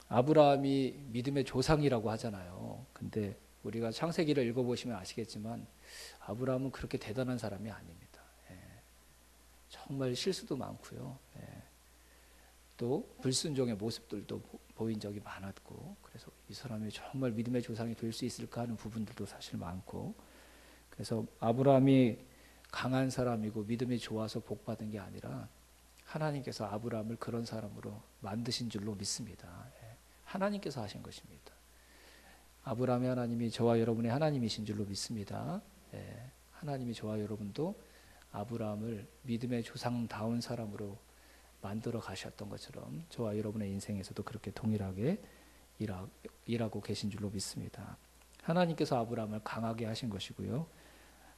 아브라함이 믿음의 조상이라고 하잖아요. 근데 우리가 창세기를 읽어보시면 아시겠지만 아브라함은 그렇게 대단한 사람이 아닙니다. 예. 정말 실수도 많고요. 예. 또 불순종의 모습들도 보인 적이 많았고, 그래서 이 사람이 정말 믿음의 조상이 될 수 있을까 하는 부분들도 사실 많고, 그래서 아브라함이 강한 사람이고 믿음이 좋아서 복 받은 게 아니라 하나님께서 아브라함을 그런 사람으로 만드신 줄로 믿습니다. 예. 하나님께서 하신 것입니다. 아브라함의 하나님이 저와 여러분의 하나님이신 줄로 믿습니다. 예. 하나님이 저와 여러분도 아브라함을 믿음의 조상다운 사람으로 만들어 가셨던 것처럼 저와 여러분의 인생에서도 그렇게 동일하게 일하고 계신 줄로 믿습니다. 하나님께서 아브라함을 강하게 하신 것이고요.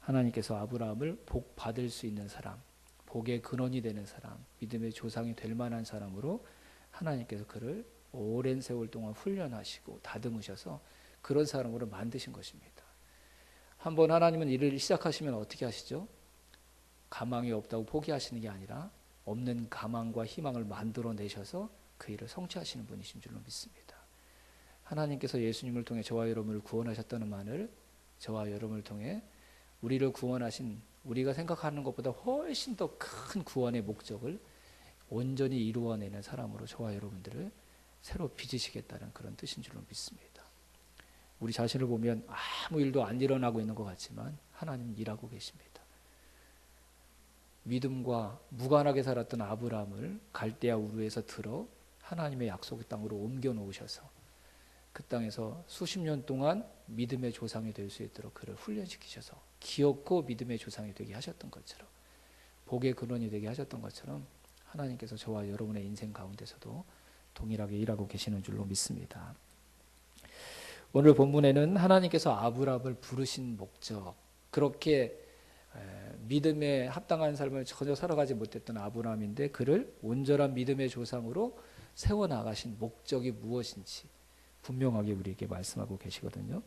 하나님께서 아브라함을 복 받을 수 있는 사람, 복의 근원이 되는 사람, 믿음의 조상이 될 만한 사람으로 하나님께서 그를 오랜 세월 동안 훈련하시고 다듬으셔서 그런 사람으로 만드신 것입니다. 한번 하나님은 일을 시작하시면 어떻게 하시죠? 가망이 없다고 포기하시는 게 아니라 없는 가망과 희망을 만들어내셔서 그 일을 성취하시는 분이신 줄로 믿습니다. 하나님께서 예수님을 통해 저와 여러분을 구원하셨다는 말을 저와 여러분을 통해 우리를 구원하신, 우리가 생각하는 것보다 훨씬 더 큰 구원의 목적을 온전히 이루어내는 사람으로 저와 여러분들을 새로 빚으시겠다는 그런 뜻인 줄로 믿습니다. 우리 자신을 보면 아무 일도 안 일어나고 있는 것 같지만 하나님은 일하고 계십니다. 믿음과 무관하게 살았던 아브라함을 갈대아 우르에서 들어 하나님의 약속의 땅으로 옮겨 놓으셔서 그 땅에서 수십 년 동안 믿음의 조상이 될 수 있도록 그를 훈련시키셔서 기업고 믿음의 조상이 되게 하셨던 것처럼, 복의 근원이 되게 하셨던 것처럼 하나님께서 저와 여러분의 인생 가운데서도 동일하게 일하고 계시는 줄로 믿습니다. 오늘 본문에는 하나님께서 아브라함을 부르신 목적, 그렇게 믿음에 합당한 삶을 전혀 살아가지 못했던 아브라함인데 그를 온전한 믿음의 조상으로 세워나가신 목적이 무엇인지 분명하게 우리에게 말씀하고 계시거든요.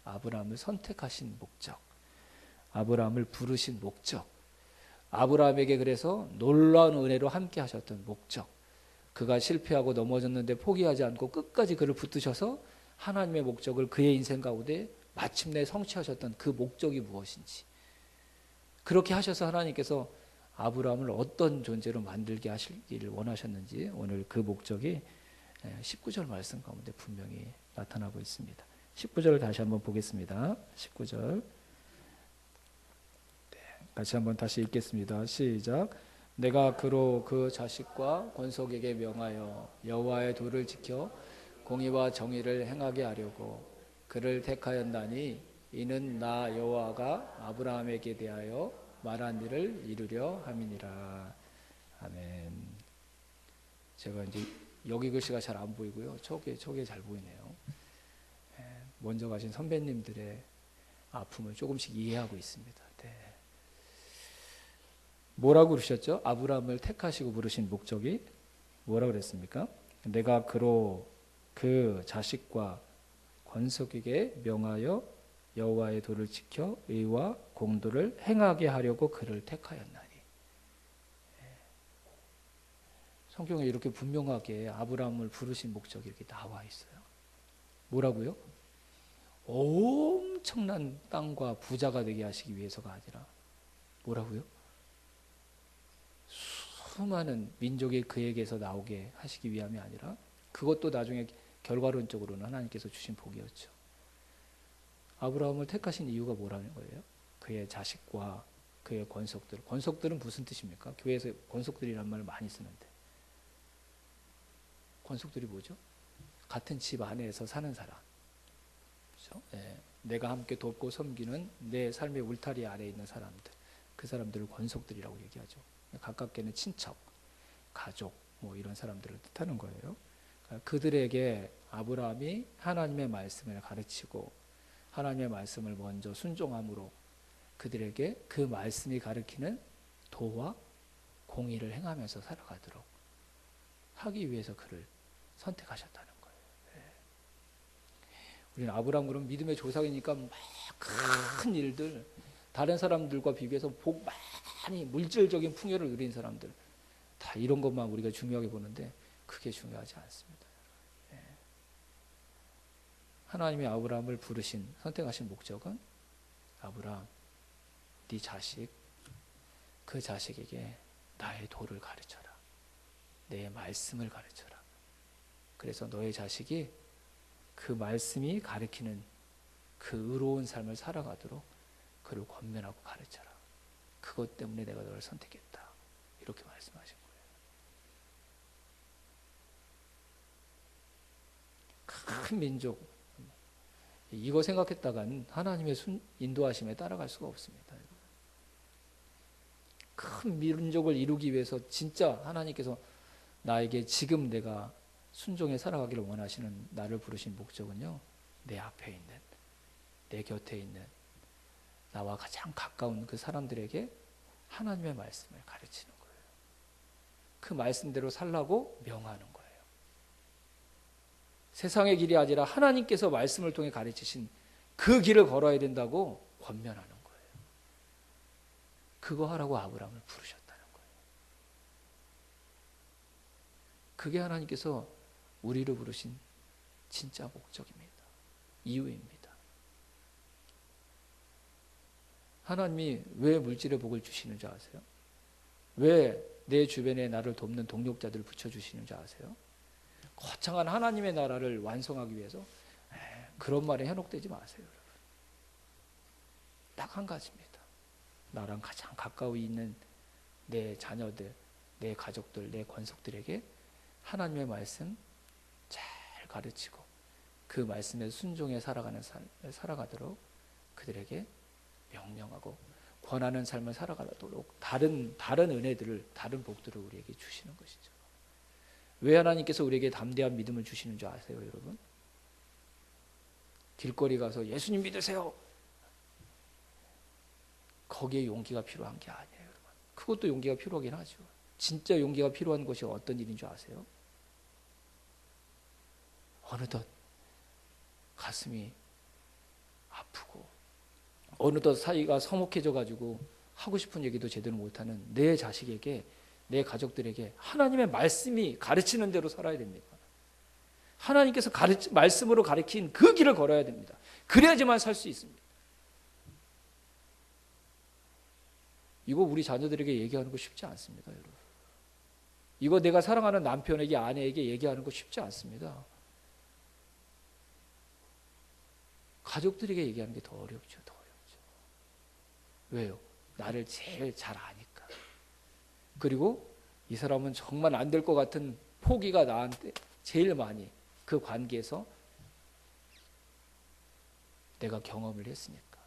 아브라함을 선택하신 목적, 아브라함을 부르신 목적, 아브라함에게 그래서 놀라운 은혜로 함께 하셨던 목적, 그가 실패하고 넘어졌는데 포기하지 않고 끝까지 그를 붙드셔서 하나님의 목적을 그의 인생 가운데 마침내 성취하셨던 그 목적이 무엇인지, 그렇게 하셔서 하나님께서 아브라함을 어떤 존재로 만들게 하시기를 원하셨는지 오늘 그 목적이 19절 말씀 가운데 분명히 나타나고 있습니다. 19절을 다시 한번 보겠습니다. 19절 같이 한번 다시 읽겠습니다. 시작. 내가 그로 그 자식과 권속에게 명하여 여호와의 도를 지켜 공의와 정의를 행하게 하려고 그를 택하였나니 이는 나 여호와가 아브라함에게 대하여 말한 일을 이루려 함이니라. 아멘. 제가 이제 여기 글씨가 잘 안 보이고요. 저게 잘 보이네요. 먼저 가신 선배님들의 아픔을 조금씩 이해하고 있습니다. 네. 뭐라고 그러셨죠? 아브라함을 택하시고 부르신 목적이 뭐라고 그랬습니까? 내가 그로 그 자식과 권속에게 명하여 여호와의 도를 지켜 의와 공도를 행하게 하려고 그를 택하였나니. 성경에 이렇게 분명하게 아브라함을 부르신 목적이 이렇게 나와 있어요. 뭐라고요? 엄청난 땅과 부자가 되게 하시기 위해서가 아니라 뭐라고요? 수많은 민족이 그에게서 나오게 하시기 위함이 아니라, 그것도 나중에 결과론적으로는 하나님께서 주신 복이었죠. 아브라함을 택하신 이유가 뭐라는 거예요? 그의 자식과 그의 권속들. 권속들은 무슨 뜻입니까? 교회에서 권속들이란 말을 많이 쓰는데 권속들이 뭐죠? 같은 집 안에서 사는 사람, 그렇죠? 예. 내가 함께 돕고 섬기는 내 삶의 울타리 아래에 있는 사람들, 그 사람들을 권속들이라고 얘기하죠. 가깝게는 친척, 가족, 뭐 이런 사람들을 뜻하는 거예요. 그러니까 그들에게 아브라함이 하나님의 말씀을 가르치고 하나님의 말씀을 먼저 순종함으로 그들에게 그 말씀이 가르치는 도와 공의를 행하면서 살아가도록 하기 위해서 그를 선택하셨다는 거예요. 우리는 아브라함 그럼 믿음의 조상이니까 막 큰 일들, 다른 사람들과 비교해서 복 많이 물질적인 풍요를 누린 사람들, 다 이런 것만 우리가 중요하게 보는데 그게 중요하지 않습니다. 하나님이 아브라함을 부르신 선택하신 목적은 아브라함, 네 자식, 그 자식에게 나의 도를 가르쳐라. 내 말씀을 가르쳐라. 그래서 너의 자식이 그 말씀이 가르치는 그 의로운 삶을 살아가도록 그를 권면하고 가르쳐라. 그것 때문에 내가 너를 선택했다. 이렇게 말씀하신 거예요. 큰 민족, 이거 생각했다간 하나님의 인도하심에 따라갈 수가 없습니다. 큰 민족을 이루기 위해서 진짜 하나님께서 나에게 지금 내가 순종에 살아가기를 원하시는 나를 부르신 목적은요, 내 앞에 있는, 내 곁에 있는 나와 가장 가까운 그 사람들에게 하나님의 말씀을 가르치는 거예요. 그 말씀대로 살라고 명하는 거예요. 세상의 길이 아니라 하나님께서 말씀을 통해 가르치신 그 길을 걸어야 된다고 권면하는 거예요. 그거 하라고 아브라함을 부르셨다는 거예요. 그게 하나님께서 우리를 부르신 진짜 목적입니다. 이유입니다. 하나님이 왜 물질의 복을 주시는 줄 아세요? 왜 내 주변에 나를 돕는 동력자들을 붙여주시는 줄 아세요? 거창한 하나님의 나라를 완성하기 위해서. 그런 말에 현혹되지 마세요, 여러분. 딱 한 가지입니다. 나랑 가장 가까이 있는 내 자녀들, 내 가족들, 내 권속들에게 하나님의 말씀 잘 가르치고 그 말씀에 순종해 살아가는 삶을 살아가도록 그들에게 명령하고 권하는 삶을 살아가도록 다른 은혜들을, 다른 복들을 우리에게 주시는 것이죠. 왜 하나님께서 우리에게 담대한 믿음을 주시는 줄 아세요, 여러분? 길거리 가서 예수님 믿으세요. 거기에 용기가 필요한 게 아니에요, 여러분. 그것도 용기가 필요하긴 하죠. 진짜 용기가 필요한 것이 어떤 일인 줄 아세요? 어느덧 가슴이 아프고 어느덧 사이가 서먹해져 가지고 하고 싶은 얘기도 제대로 못하는 내 자식에게, 내 가족들에게 하나님의 말씀이 가르치는 대로 살아야 됩니다. 하나님께서 말씀으로 가르친 그 길을 걸어야 됩니다. 그래야지만 살 수 있습니다. 이거 우리 자녀들에게 얘기하는 거 쉽지 않습니다, 여러분. 이거 내가 사랑하는 남편에게, 아내에게 얘기하는 거 쉽지 않습니다. 가족들에게 얘기하는 게 더 어렵죠, 더 어렵죠. 왜요? 나를 제일 잘 아니까. 그리고 이 사람은 정말 안 될 것 같은 포기가 나한테 제일 많이 그 관계에서 내가 경험을 했으니까.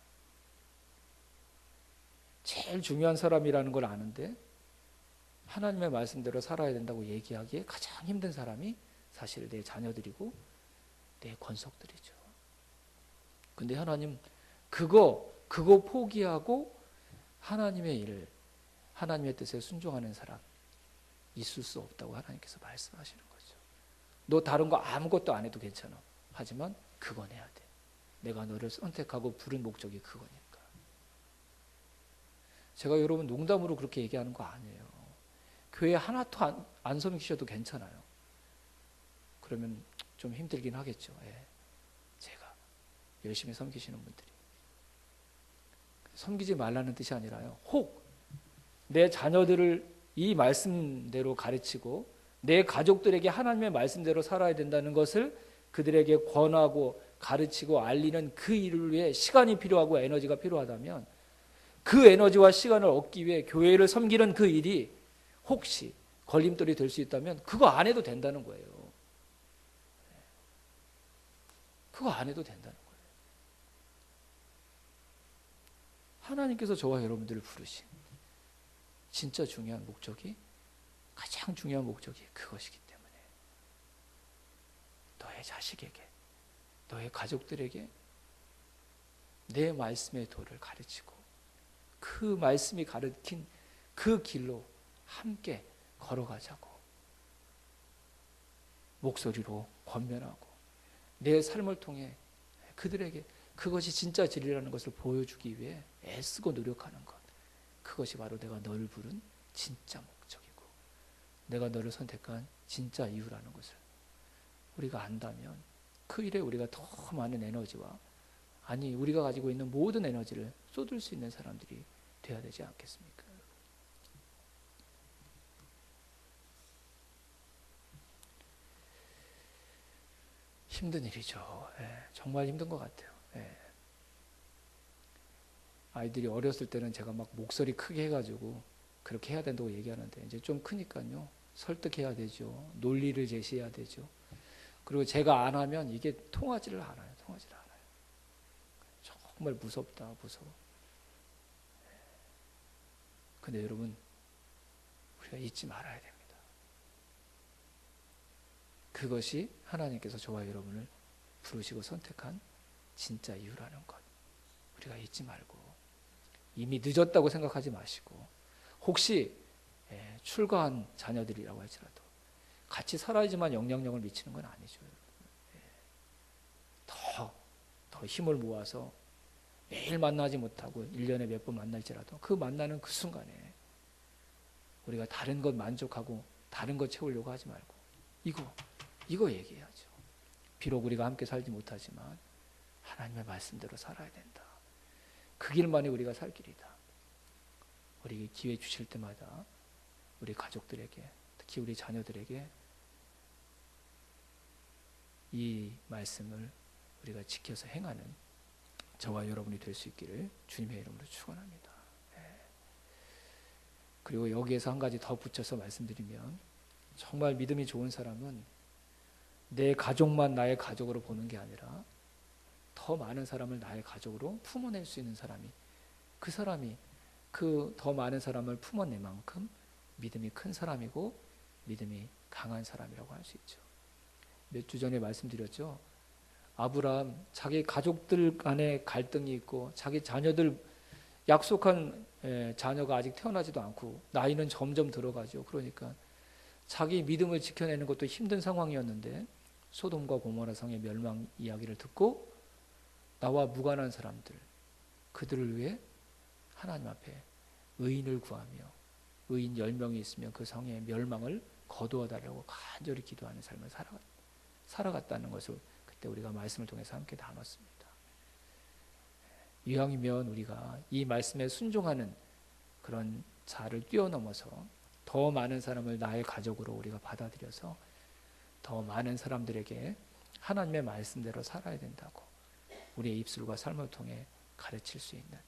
제일 중요한 사람이라는 걸 아는데 하나님의 말씀대로 살아야 된다고 얘기하기에 가장 힘든 사람이 사실 내 자녀들이고 내 권속들이죠. 근데 하나님 그거 포기하고 하나님의 일을, 하나님의 뜻에 순종하는 사람 있을 수 없다고 하나님께서 말씀하시는 거죠. 너 다른 거 아무것도 안 해도 괜찮아. 하지만 그건 해야 돼. 내가 너를 선택하고 부른 목적이 그거니까. 제가 여러분 농담으로 그렇게 얘기하는 거 아니에요. 교회 하나도 안 섬기셔도 괜찮아요. 그러면 좀 힘들긴 하겠죠. 제가 열심히 섬기시는 분들이. 섬기지 말라는 뜻이 아니라요. 혹 내 자녀들을 이 말씀대로 가르치고 내 가족들에게 하나님의 말씀대로 살아야 된다는 것을 그들에게 권하고 가르치고 알리는 그 일을 위해 시간이 필요하고 에너지가 필요하다면 그 에너지와 시간을 얻기 위해 교회를 섬기는 그 일이 혹시 걸림돌이 될 수 있다면 그거 안 해도 된다는 거예요. 그거 안 해도 된다는 거예요. 하나님께서 저와 여러분들을 부르신 진짜 중요한 목적이, 가장 중요한 목적이 그것이기 때문에 너의 자식에게, 너의 가족들에게 내 말씀의 도를 가르치고 그 말씀이 가르친 그 길로 함께 걸어가자고 목소리로 권면하고 내 삶을 통해 그들에게 그것이 진짜 진리라는 것을 보여주기 위해 애쓰고 노력하는 것, 그것이 바로 내가 너를 부른 진짜 목적이고 내가 너를 선택한 진짜 이유라는 것을 우리가 안다면 그 일에 우리가 더 많은 에너지와 우리가 가지고 있는 모든 에너지를 쏟을 수 있는 사람들이 되어야 되지 않겠습니까? 힘든 일이죠. 정말 힘든 것 같아요. 아이들이 어렸을 때는 제가 막 목소리 크게 해가지고 그렇게 해야 된다고 얘기하는데 이제 좀 크니까요. 설득해야 되죠. 논리를 제시해야 되죠. 그리고 제가 안 하면 이게 통하지를 않아요. 정말 무섭다, 무서워. 근데 여러분, 우리가 잊지 말아야 됩니다. 그것이 하나님께서 저와 여러분을 부르시고 선택한 진짜 이유라는 것. 우리가 잊지 말고 이미 늦었다고 생각하지 마시고 혹시 출가한 자녀들이라고 할지라도 같이 살아야지만 영향력을 미치는 건 아니죠. 더 힘을 모아서 매일 만나지 못하고 1년에 몇 번 만날지라도 그 만나는 그 순간에 우리가 다른 것 만족하고 다른 것 채우려고 하지 말고 이거 얘기해야죠. 비록 우리가 함께 살지 못하지만 하나님의 말씀대로 살아야 된다. 그 길만이 우리가 살 길이다. 우리 기회 주실 때마다 우리 가족들에게 특히 우리 자녀들에게 이 말씀을 우리가 지켜서 행하는 저와 여러분이 될 수 있기를 주님의 이름으로 축원합니다. 그리고 여기에서 한 가지 더 붙여서 말씀드리면 정말 믿음이 좋은 사람은 내 가족만 나의 가족으로 보는 게 아니라 더 많은 사람을 나의 가족으로 품어낼 수 있는 사람이 그 사람이 그 더 많은 사람을 품어낼 만큼 믿음이 큰 사람이고 믿음이 강한 사람이라고 할 수 있죠. 몇 주 전에 말씀드렸죠. 아브라함 자기 가족들 간에 갈등이 있고 자기 자녀들 약속한 자녀가 아직 태어나지도 않고 나이는 점점 들어가죠. 그러니까 자기 믿음을 지켜내는 것도 힘든 상황이었는데 소돔과 고모라 성의 멸망 이야기를 듣고 나와 무관한 사람들 그들을 위해 하나님 앞에 의인을 구하며 의인 10명이 있으면 그 성의 멸망을 거두어 달라고 간절히 기도하는 삶을 살아갔다는 것을 그때 우리가 말씀을 통해서 함께 나눴습니다. 이왕이면 우리가 이 말씀에 순종하는 그런 자를 뛰어넘어서 더 많은 사람을 나의 가족으로 우리가 받아들여서 더 많은 사람들에게 하나님의 말씀대로 살아야 된다고 우리의 입술과 삶을 통해 가르칠 수 있는,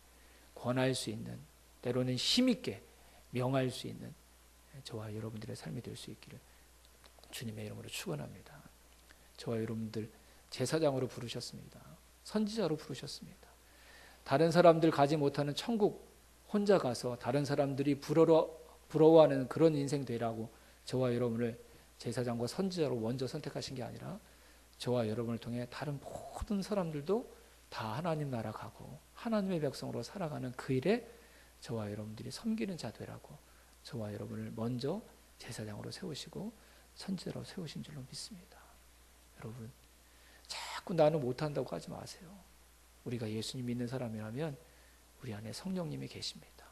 권할 수 있는, 때로는 힘있게 명할 수 있는 저와 여러분들의 삶이 될 수 있기를 주님의 이름으로 축원합니다. 저와 여러분들 제사장으로 부르셨습니다. 선지자로 부르셨습니다. 다른 사람들 가지 못하는 천국 혼자 가서 다른 사람들이 부러워하는 그런 인생 되라고 저와 여러분을 제사장과 선지자로 먼저 선택하신 게 아니라 저와 여러분을 통해 다른 모든 사람들도 다 하나님 나라 가고 하나님의 백성으로 살아가는 그 일에 저와 여러분들이 섬기는 자 되라고 저와 여러분을 먼저 제사장으로 세우시고 선지자로 세우신 줄로 믿습니다. 여러분 자꾸 나는 못한다고 하지 마세요. 우리가 예수님 믿는 사람이라면 우리 안에 성령님이 계십니다.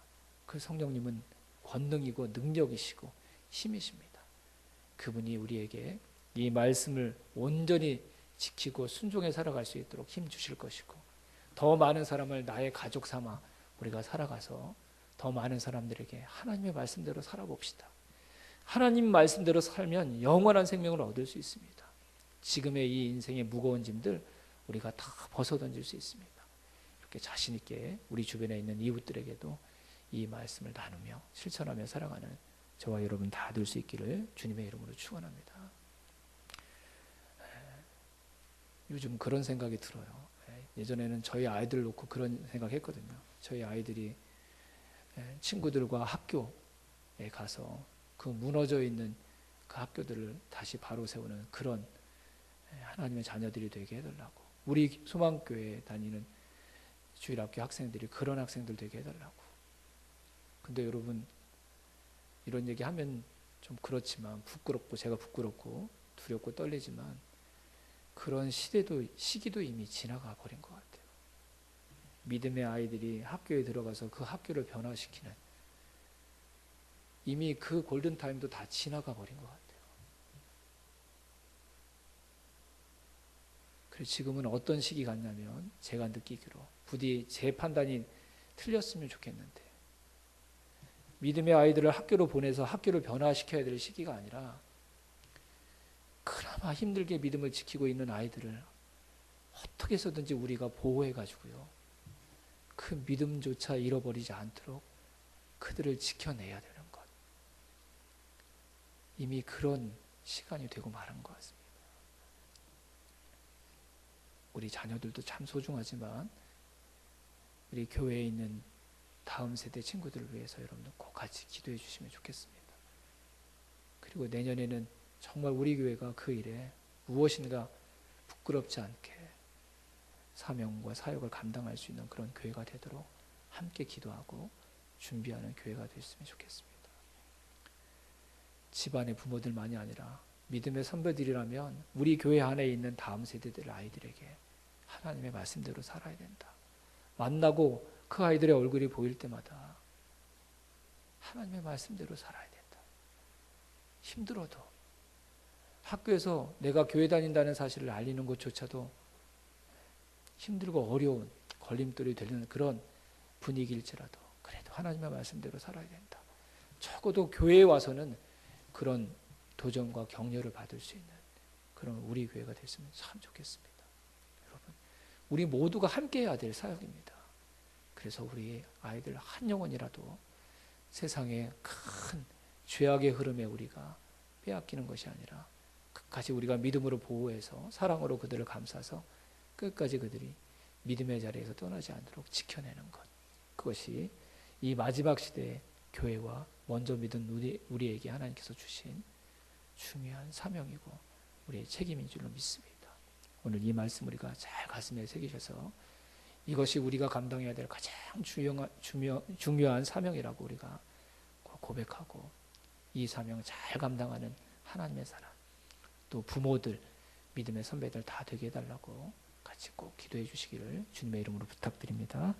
그 성령님은 권능이고 능력이시고 힘이십니다. 그분이 우리에게 이 말씀을 온전히 지키고 순종해 살아갈 수 있도록 힘 주실 것이고 더 많은 사람을 나의 가족 삼아 우리가 살아가서 더 많은 사람들에게 하나님의 말씀대로 살아봅시다. 하나님 말씀대로 살면 영원한 생명을 얻을 수 있습니다. 지금의 이 인생의 무거운 짐들 우리가 다 벗어던질 수 있습니다. 이렇게 자신 있게 우리 주변에 있는 이웃들에게도 이 말씀을 나누며 실천하며 살아가는 저와 여러분 다 될 수 있기를 주님의 이름으로 축원합니다. 요즘 그런 생각이 들어요. 예전에는 저희 아이들 놓고 그런 생각했거든요. 저희 아이들이 친구들과 학교에 가서 그 무너져 있는 그 학교들을 다시 바로 세우는 그런 하나님의 자녀들이 되게 해달라고. 우리 소망교회에 다니는 주일학교 학생들이 그런 학생들 되게 해달라고. 근데 여러분 이런 얘기하면 좀 그렇지만 부끄럽고 제가 부끄럽고 두렵고 떨리지만 그런 시기도 이미 지나가 버린 것 같아요. 믿음의 아이들이 학교에 들어가서 그 학교를 변화시키는 이미 그 골든타임도 다 지나가 버린 것 같아요. 그리고 지금은 어떤 시기 같냐면 제가 느끼기로 부디 제 판단이 틀렸으면 좋겠는데 믿음의 아이들을 학교로 보내서 학교를 변화시켜야 될 시기가 아니라 그나마 힘들게 믿음을 지키고 있는 아이들을 어떻게 해서든지 우리가 보호해 가지고요. 그 믿음조차 잃어버리지 않도록 그들을 지켜내야 되는 것. 이미 그런 시간이 되고 말은 것 같습니다. 우리 자녀들도 참 소중하지만 우리 교회에 있는 다음 세대 친구들을 위해서 여러분들 꼭 같이 기도해 주시면 좋겠습니다. 그리고 내년에는 정말 우리 교회가 그 일에 무엇인가 부끄럽지 않게 사명과 사역을 감당할 수 있는 그런 교회가 되도록 함께 기도하고 준비하는 교회가 됐으면 좋겠습니다. 집안의 부모들만이 아니라 믿음의 선배들이라면 우리 교회 안에 있는 다음 세대들 아이들에게 하나님의 말씀대로 살아야 된다. 만나고 그 아이들의 얼굴이 보일 때마다 하나님의 말씀대로 살아야 된다. 힘들어도 학교에서 내가 교회 다닌다는 사실을 알리는 것조차도 힘들고 어려운 걸림돌이 되는 그런 분위기일지라도 그래도 하나님의 말씀대로 살아야 된다. 적어도 교회에 와서는 그런 도전과 격려를 받을 수 있는 그런 우리 교회가 됐으면 참 좋겠습니다. 여러분, 우리 모두가 함께 해야 될 사역입니다. 그래서 우리 아이들 한 영혼이라도 세상의 큰 죄악의 흐름에 우리가 빼앗기는 것이 아니라 끝까지 우리가 믿음으로 보호해서 사랑으로 그들을 감싸서 끝까지 그들이 믿음의 자리에서 떠나지 않도록 지켜내는 것. 그것이 이 마지막 시대의 교회와 먼저 믿은 우리에게 하나님께서 주신 중요한 사명이고 우리의 책임인 줄로 믿습니다. 오늘 이 말씀 우리가 잘 가슴에 새기셔서 이것이 우리가 감당해야 될 가장 중요한 사명이라고 우리가 고백하고 이 사명 잘 감당하는 하나님의 사람 또 부모들 믿음의 선배들 다 되게 해달라고 같이 꼭 기도해 주시기를 주님의 이름으로 부탁드립니다.